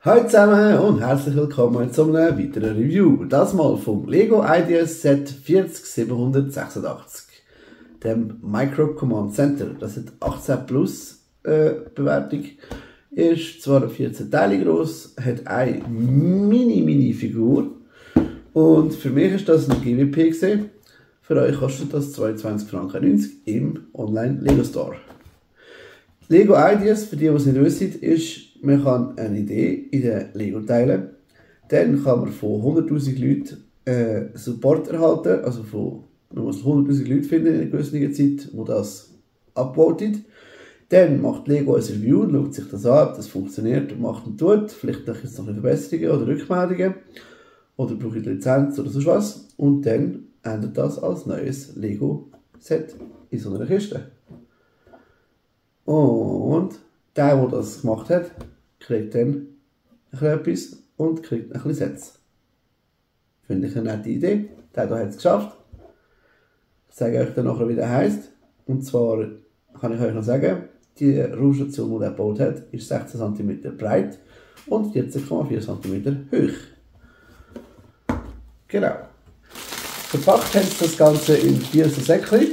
Hallo zusammen und herzlich willkommen zu einem weiteren Review. Das mal vom Lego Ideas Set 40786, dem Micro Command Center. Das hat 18 Plus Bewertung, ist zwar 14 Teile groß, hat eine Mini-Figur und für mich ist das ein GWP gewesen. Für euch kostet das 22,90 Franken im Online Lego Store. Lego Ideas, für die es nicht wissen, ist, man kann eine Idee in den Lego teilen. Dann kann man von 100'000 Leuten Support erhalten, also man muss 100'000 Leute finden in einer gewissen Zeit, die das upvotet. Dann macht Lego ein Review, schaut sich das an, ob das funktioniert und macht und tut. Vielleicht noch Verbesserungen oder Rückmeldungen. Oder brauche ich Lizenz oder sonst was. Und dann ändert das als neues Lego-Set in so einer Kiste. Und der das gemacht hat, kriegt dann etwas und kriegt ein bisschen Sets. Finde ich eine nette Idee. Der hier hat es geschafft. Ich sage euch dann nachher, wie der heisst. Und zwar kann ich euch noch sagen, die Raumstation, die er gebaut hat, ist 16 cm breit und 14,4 cm hoch. Genau. Verpackt hat das Ganze in 4 Säckchen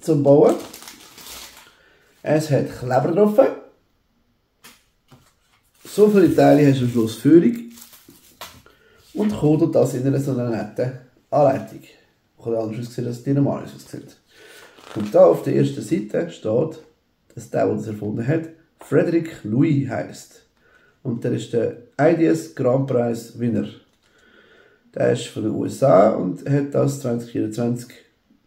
zum Bauen. Es hat Kleber drauf. So viele Teile hast du am Schluss Führung. Und kodet das in einer so einer netten Anleitung. Kann anders aussehen, als die normales aussieht. Und da auf der ersten Seite steht, dass der das erfunden hat, Frederick Louis heisst. Und der ist der Ideas Grand Prize Winner. Der ist von den USA und hat das 2024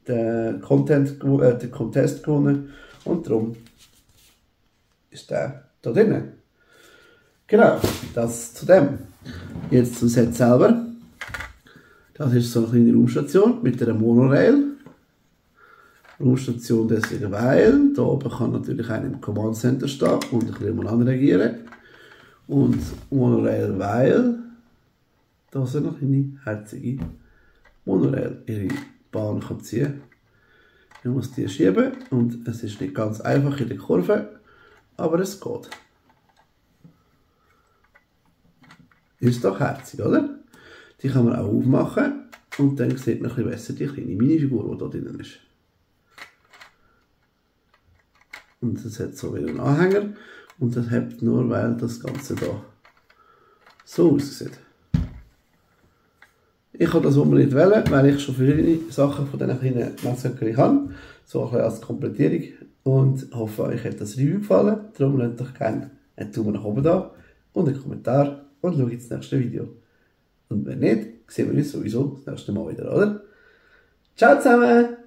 den Contest gewonnen. Und darum ist der da drinnen. Genau, das zu dem. Jetzt zum Set selber. Das ist so eine kleine Raumstation mit einer Monorail. Raumstation deswegen, weil da oben kann natürlich einer im Command Center stehen und ein bisschen mal anreagieren. Und Monorail, weil da so eine kleine herzige Monorail ihre Bahn kann ziehen. Man muss die schieben und es ist nicht ganz einfach in der Kurve, aber es geht. Ist doch herzig, oder? Die kann man auch aufmachen und dann sieht man ein bisschen besser die kleine Minifigur, die da drin ist. Und das hat so wieder einen Anhänger und das hebt nur, weil das Ganze da so aussieht. Ich habe das unbedingt wählen, weil ich schon verschiedene Sachen von diesen kleinen Messerchen habe, so ein bisschen als Komplettierung, und hoffe, euch hat das Review gefallen. Darum lasst doch gerne einen Daumen nach oben da und einen Kommentar und schaut das nächste Video. Und wenn nicht, sehen wir uns sowieso das nächste Mal wieder, oder? Ciao zusammen!